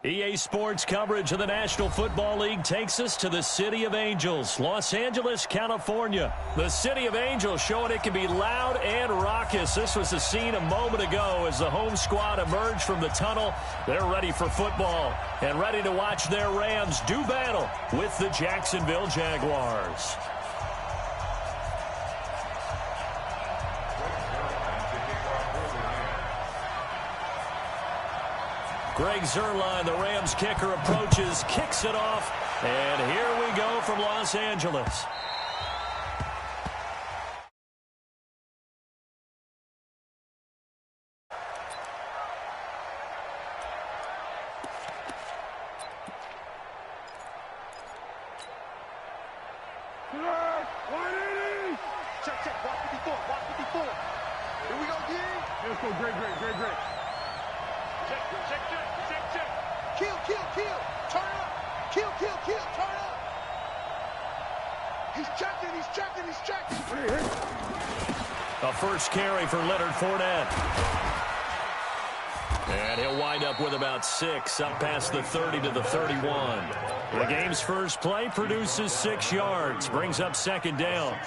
EA Sports coverage of the National Football League takes us to the City of Angels, Los Angeles, California. The City of Angels showing it can be loud and raucous. This was the scene a moment ago as the home squad emerged from the tunnel. They're ready for football and ready to watch their Rams do battle with the Jacksonville Jaguars. Tljsr2live, the Rams kicker, approaches, kicks it off, and here we go from Los Angeles. Check, 154. Here we go, D. Let's go, great. Check. Kill. Turn up. Kill. Turn up. He's checking. A first carry for Leonard Fournette. And he'll wind up with about 6, up past the 30 to the 31. The game's first play produces 6 yards, brings up second down.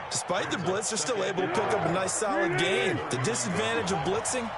Despite the blitz, they're still able to pick up a nice solid gain. The disadvantage of blitzing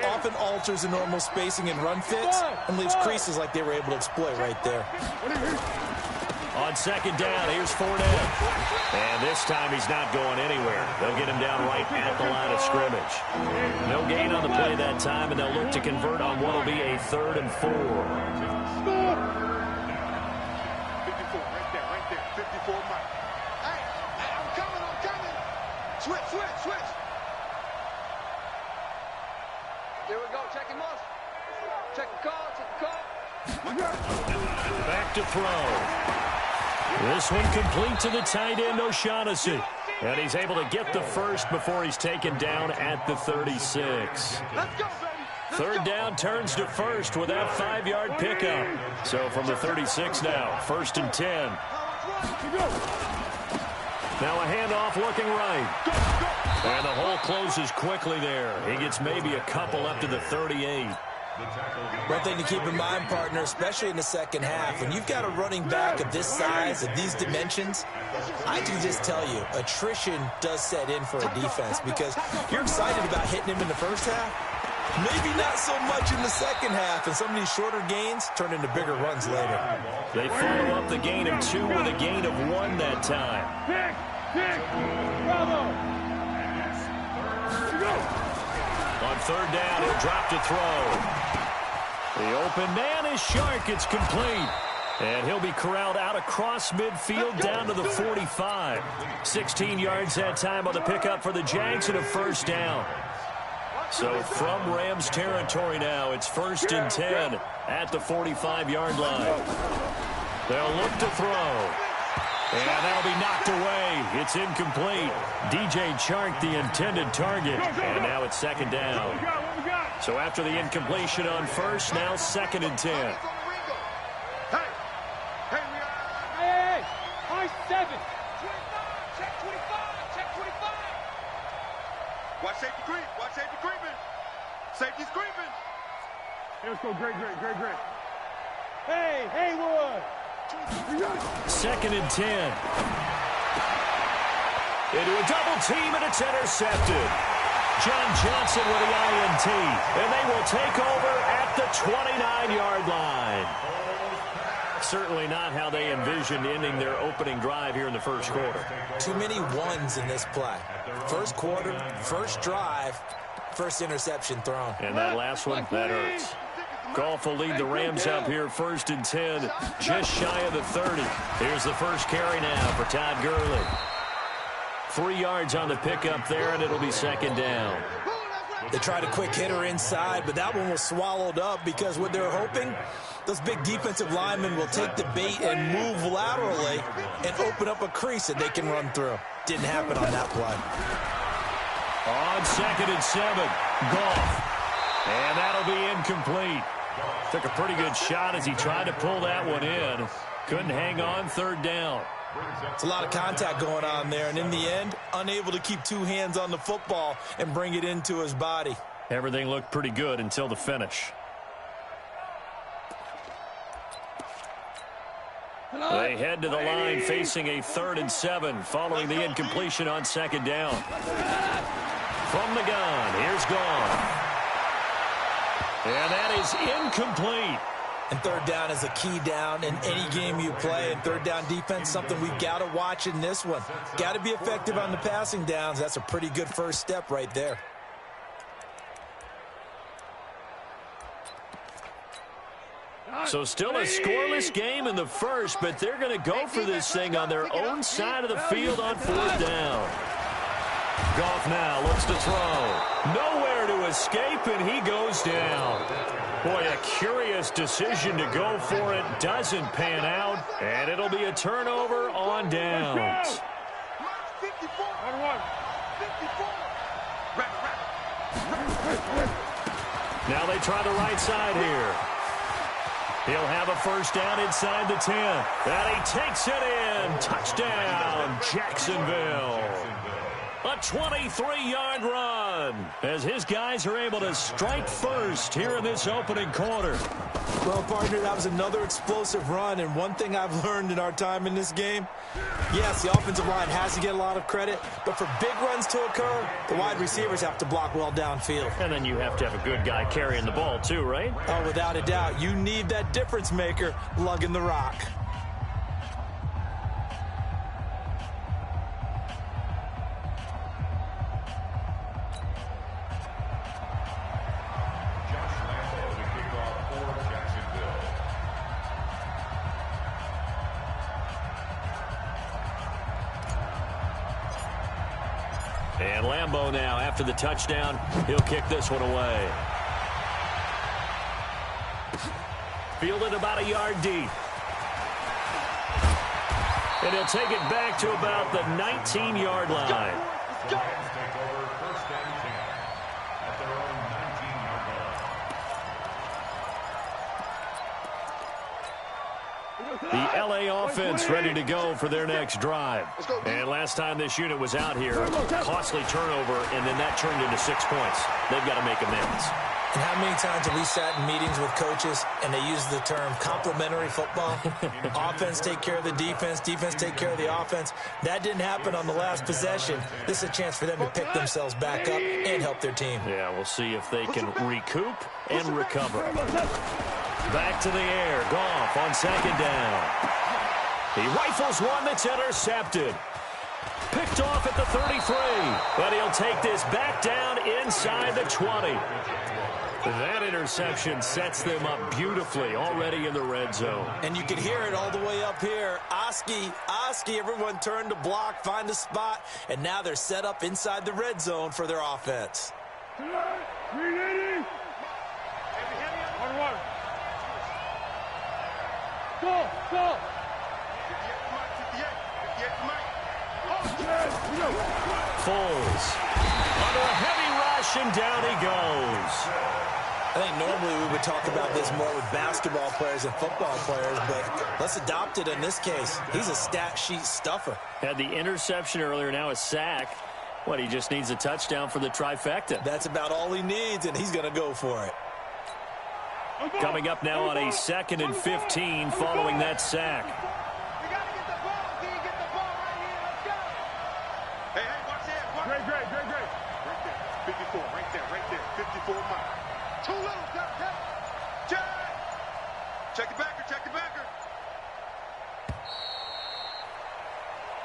often alters the normal spacing and run fits and leaves creases like they were able to exploit right there. On second down, here's Fournette. And this time he's not going anywhere. They'll get him down right at the line of scrimmage. No gain on the play that time, and they'll look to convert on what will be a 3rd and 4. 54, right there. 54, Mike. Hey, I'm coming. Switch. Here we go, checking Moss. Check the call. Back to throw. This one complete to the tight end, O'Shaughnessy. And he's able to get the first before he's taken down at the 36. Let's go, baby. Third down turns to first with that 5-yard pickup. So from the 36 now, 1st and 10. Now a handoff looking right. And the hole closes quickly there. He gets maybe a couple up to the 38. One thing to keep in mind, partner, especially in the second half, when you've got a running back of this size, of these dimensions, I can just tell you, attrition does set in for a defense because you're excited about hitting him in the first half. Maybe not so much in the second half, and some of these shorter gains turn into bigger runs later. They follow up the gain of 2 with a gain of 1 that time. Pick, bravo. On third down, he'll drop to throw. The open man is Shark. It's complete. And he'll be corralled out across midfield down to the 45. 16 yards that time on the pickup for the Jags and a first down. So from Rams territory now, it's 1st and 10 at the 45-yard line. They'll look to throw. And that'll be knocked away. It's incomplete. DJ Chark, the intended target. And now it's 2nd down. So after the incompletion on first, now 2nd and 10. Hey, High 7. 25, check 25. Watch safety creeping. Safety's creeping. Let's go, great. Hey, Haywood. 2nd and 10. Into a double team, and it's intercepted. John Johnson with the INT, and they will take over at the 29-yard line. Certainly not how they envisioned ending their opening drive here in the first quarter. Too many ones in this play. First quarter, first drive, first interception thrown. And that last one, that hurts. Goff will lead the Rams up here 1st and 10, just shy of the 30. Here's the first carry now for Todd Gurley. 3 yards on the pickup there, and it'll be 2nd down. They tried a quick hitter inside, but that one was swallowed up because what they're hoping, those big defensive linemen will take the bait and move laterally and open up a crease that they can run through. Didn't happen on that play. On 2nd and 7, Goff. And that'll be incomplete. Took a pretty good shot as he tried to pull that one in. Couldn't hang on, 3rd down. It's a lot of contact going on there, and in the end, unable to keep 2 hands on the football and bring it into his body. Everything looked pretty good until the finish. They head to the line facing a 3rd and 7 following the incompletion on 2nd down. From the gun, here's Gone. And that is incomplete. And 3rd down is a key down in any game you play. And 3rd down defense, something we've got to watch in this one. Got to be effective on the passing downs. That's a pretty good first step right there. So still a scoreless game in the first, but they're going to go for this thing on their own side of the field on 4th down. Goff now looks to throw. Nowhere to escape, and he goes down. Boy, a curious decision to go for it. Doesn't pan out, and it'll be a turnover on downs. Now they try the right side here. He'll have a 1st down inside the 10. And he takes it in. Touchdown, Jacksonville. A 23-yard run as his guys are able to strike first here in this opening quarter. Well, partner, that was another explosive run, and one thing I've learned in our time in this game, yes, the offensive line has to get a lot of credit, but for big runs to occur, the wide receivers have to block well downfield. And then you have to have a good guy carrying the ball too, right? Oh, without a doubt. You need that difference maker lugging the rock. And Lambeau now, after the touchdown, he'll kick this one away. Fielded about a yard deep. And he'll take it back to about the 19-yard line. The LA offense ready to go for their next drive. And last time this unit was out here, costly turnover, and then that turned into 6 points. They've got to make amends. And how many times have we sat in meetings with coaches and they use the term complementary football? Offense take care of the defense, defense take care of the offense. That didn't happen on the last possession. This is a chance for them to pick themselves back up and help their team. Yeah, we'll see if they can recoup and recover. Back to the air. Goff on 2nd down. He rifles one that's intercepted. Picked off at the 33. But he'll take this back down inside the 20. That interception sets them up beautifully already in the red zone. And you can hear it all the way up here. Oski, everyone turned to block, find a spot, and now they're set up inside the red zone for their offense. Go! Foles under a heavy rush, and down he goes. I think normally we would talk about this more with basketball players and football players, but let's adopt it in this case. He's a stat sheet stuffer. Had the interception earlier, now a sack. What, he just needs a touchdown for the trifecta. That's about all he needs, and he's going to go for it. Coming up now on a 2nd and 15 following that sack. You got to get the ball. Can you get the ball right here? Let's go. Hey, watch that. Great. Right there. 54, right there. 54 miles. Too little. Check the backer.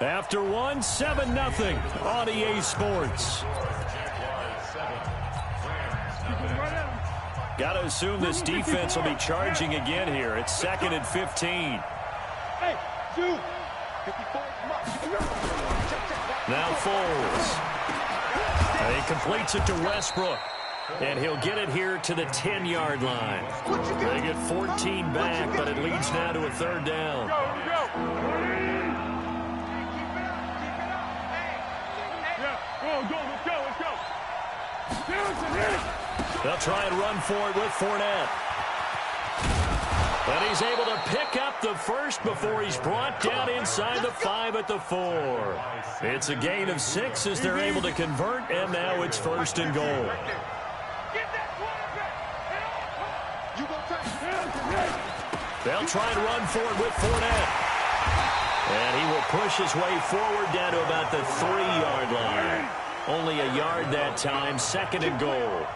After one, 7-0 on EA Sports. Got to assume this defense will be charging again here. It's 2nd and 15. Hey, shoot! Now Foles. And he completes it to Westbrook. And he'll get it here to the 10-yard line. They get 14 back, but it leads now to a 3rd down. Let's go. They'll try and run for it with Fournette. But he's able to pick up the first before he's brought down inside the 5 at the 4. It's a gain of 6 as they're able to convert, and now it's 1st and goal. They'll try and run for it with Fournette. And he will push his way forward down to about the 3-yard line. Only a yard that time, 2nd and goal.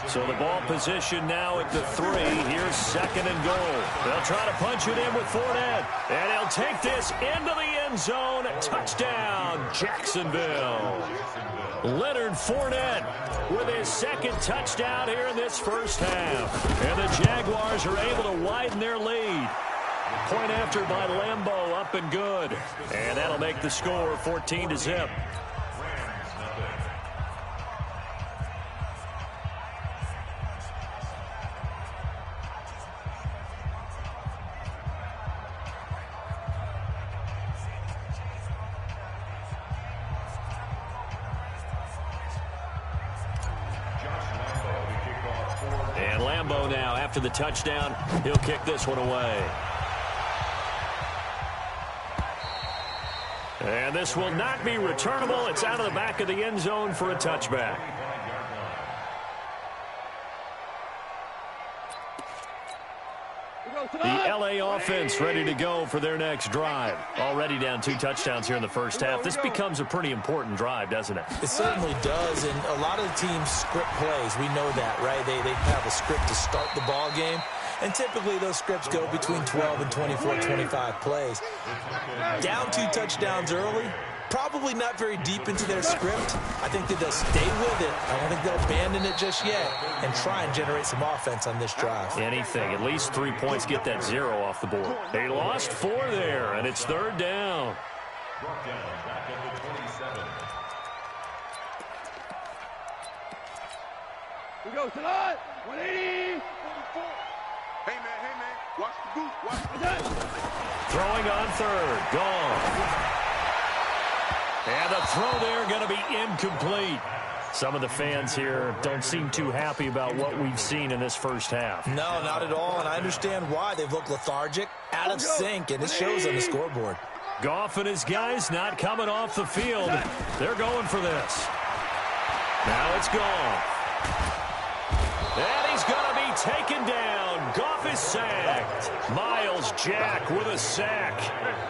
So the ball position now at the 3. Here's 2nd and goal. They'll try to punch it in with Fournette. And he'll take this into the end zone. Touchdown, Jacksonville. Leonard Fournette with his 2nd touchdown here in this first half. And the Jaguars are able to widen their lead. Point after by Lambeau, up and good. And that'll make the score 14-0. And Lambeau now, after the touchdown, he'll kick this one away. And this will not be returnable. It's out of the back of the end zone for a touchback. The L.A. offense ready to go for their next drive. Already down 2 touchdowns here in the first half. This becomes a pretty important drive, doesn't it? It certainly does, and a lot of the teams script plays. We know that, right? They have a script to start the ball game, and typically those scripts go between 12 and 24, 25 plays. Down 2 touchdowns early, probably not very deep into their script. I think that they'll stay with it. I don't think they'll abandon it just yet and try and generate some offense on this drive. Anything. At least 3 points, get that 0 off the board. They lost 4 there, and it's 3rd down. We go, Tljsr2live. 180. Hey, man. Watch the boot. Watch the boot. Throwing on 3rd. Gone. And the throw there going to be incomplete. Some of the fans here don't seem too happy about what we've seen in this first half. No, not at all, and I understand why. They've looked lethargic, out of sync, and it shows on the scoreboard. Goff and his guys not coming off the field. They're going for this. Now it's gone. And he's going to be taken down. Goff is sacked. Miles Jack with a sack.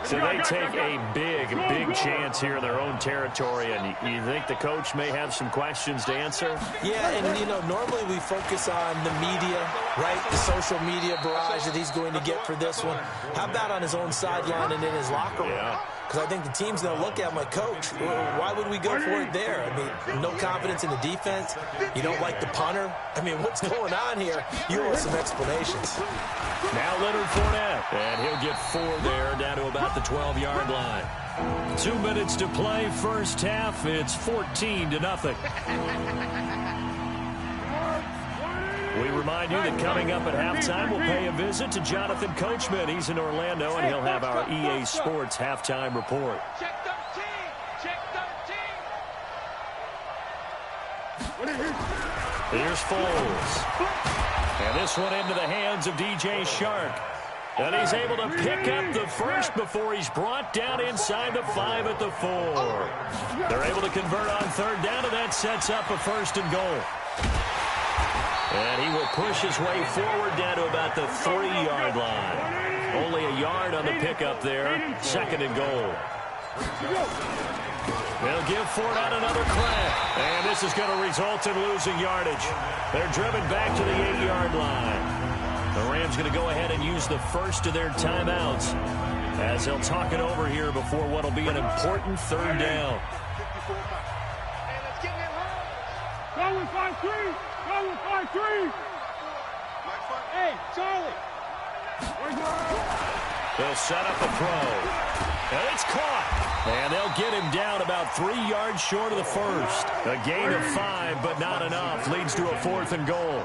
So they take a big chance here in their own territory. And you think the coach may have some questions to answer? Yeah, and, you know, normally we focus on the media, right? The social media barrage that he's going to get for this one. How about on his own sideline and in his locker room? Yeah. Because I think the team's going to look at him like, Coach, why would we go for it there? I mean, no confidence in the defense. You don't like the punter. I mean, what's going on here? You owe us some explanations. Now Leonard Fournette, and he'll get 4 there, down to about the 12-yard line. 2 minutes to play, first half. It's 14-0. We remind you that coming up at halftime, we'll pay a visit to Jonathan Coachman. He's in Orlando, and he'll have our EA Sports halftime report. Check 13. Check 13. Here's Foles. And this one into the hands of DJ Chark. And he's able to pick up the first before he's brought down inside the 5 at the 4. They're able to convert on 3rd down, and that sets up a 1st and goal. And he will push his way forward down to about the 3-yard line. Only a yard on the pickup there. 2nd and goal. They'll give Fournette another crack. And this is going to result in losing yardage. They're driven back to the 8-yard line. The Rams going to go ahead and use the first of their timeouts as they'll talk it over here before what will be an important 3rd down. Go with 5-3. Go with 5-3. Hey, Charlie. They'll set up a throw. And it's caught. And they'll get him down about 3 yards short of the first. A gain of 5, but not enough. Leads to a 4th and goal.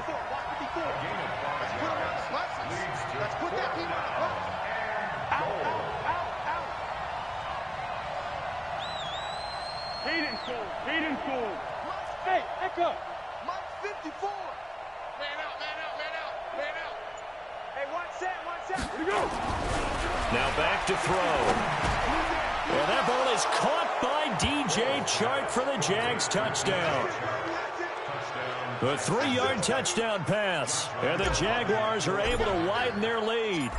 Let's put that team out. Hayden Cole. Hey, Echo. Mike 54. Man out. Hey, one set. Here we go. Now back to throw. And that ball is caught by DJ Chark for the Jags touchdown. The 3-yard touchdown pass. And the Jaguars are able to widen their lead.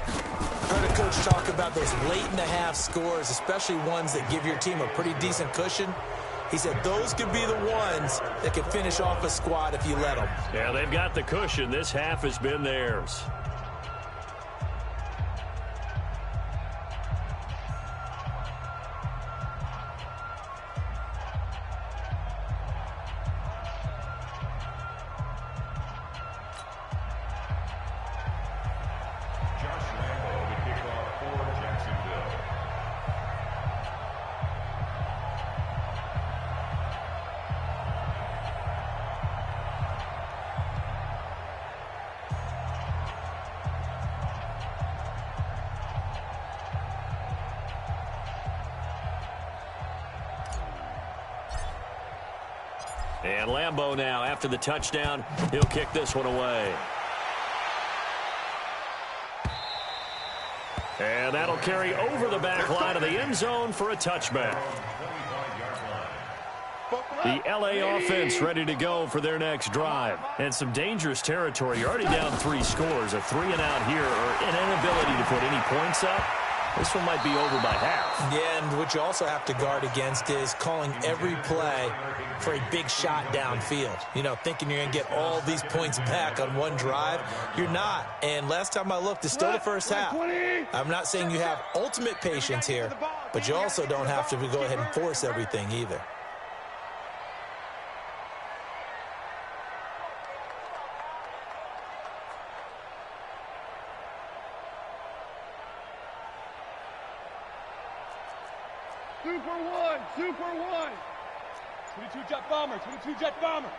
Heard a coach talk about those late-in-the-half scores, especially ones that give your team a pretty decent cushion. He said those could be the ones that could finish off a squad if you let them. Yeah, they've got the cushion. This half has been theirs. And Lambeau now, after the touchdown, he'll kick this one away. And that'll carry over the back line of the end zone for a touchback. The LA offense ready to go for their next drive. And some dangerous territory. You're already down 3 scores. A 3-and-out here, or an inability to put any points up. This one might be over by half. Yeah, and what you also have to guard against is calling every play for a big shot downfield. You know, thinking you're going to get all these points back on one drive. You're not. And last time I looked, it's still the first half. I'm not saying you have ultimate patience here, but you also don't have to go ahead and force everything either. Super one. 22 jet bomber. 22 jet bomber.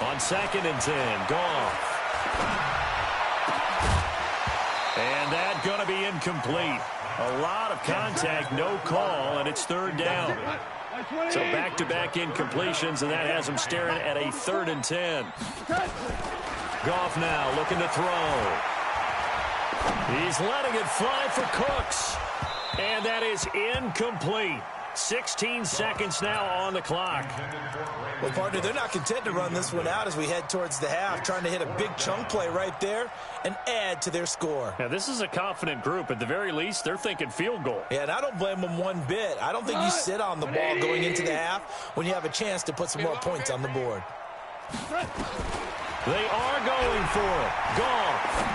On 2nd and 10, Goff. And that's going to be incomplete. A lot of contact, no call, and it's 3rd down. So back-to-back incompletions, and that has him staring at a 3rd and 10. Goff now looking to throw. He's letting it fly for Cooks. And that is incomplete. 16 seconds now on the clock. Well, partner, they're not content to run this one out as we head towards the half, trying to hit a big chunk play right there and add to their score. Now, this is a confident group. At the very least, they're thinking field goal. Yeah, and I don't blame them one bit. I don't think you sit on the ball going into the half when you have a chance to put some more points on the board. They are going for it. Goff.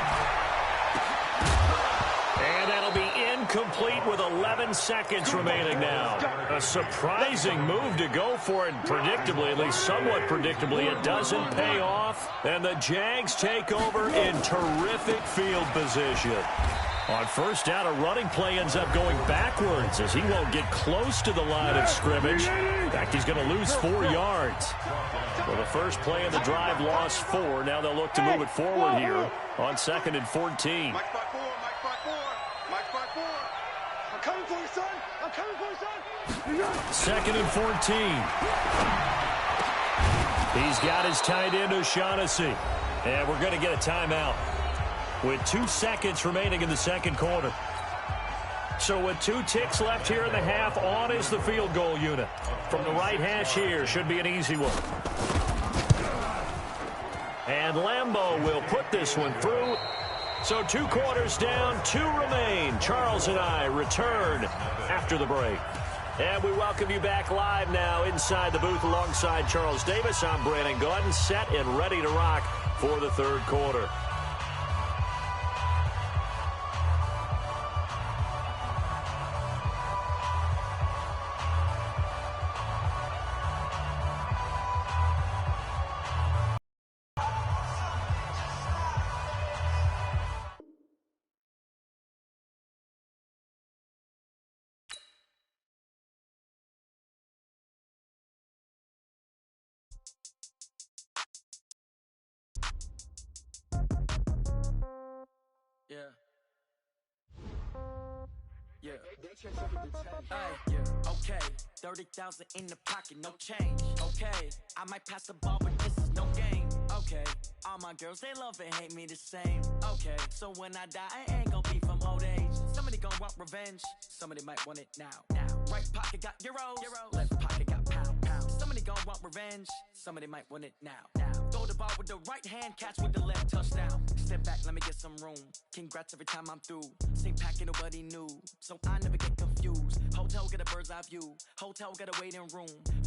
And that'll be incomplete with 11 seconds remaining now. A surprising move to go for it predictably, at least somewhat predictably. It doesn't pay off, and the Jags take over in terrific field position. On 1st down, a running play ends up going backwards as he won't get close to the line of scrimmage. In fact, he's going to lose 4 yards. Well, the first play of the drive lost 4. Now they'll look to move it forward here on 2nd and 14. I'm coming for you, son. I'm coming for you, son. 2nd and 14. He's got his tight end, O'Shaughnessy. And we're going to get a timeout with 2 seconds remaining in the 2nd quarter. So with 2 ticks left here in the half, on is the field goal unit. From the right hash here, should be an easy one. And Lambeau will put this one through. So 2 quarters down, 2 remain. Charles and I return after the break. And we welcome you back live now inside the booth alongside Charles Davis. I'm Brandon Gordon, set and ready to rock for the 3rd quarter. Okay, 30,000 in the pocket, no change. Okay, I might pass the ball, but this is no game. Okay, all my girls, they love and hate me the same. Okay, so when I die, I ain't gonna be from old age. Somebody gonna want revenge, somebody might want it now. Right pocket got euros, left pocket got pound. Somebody gonna want revenge, somebody might want it now. Throw the ball ball with the right hand, catch with the left, touchdown. Step back, let me get some room. Congrats every time I'm through. Same packet, nobody knew, so I never get confused. Hotel get a bird's eye view. Hotel get a waiting room.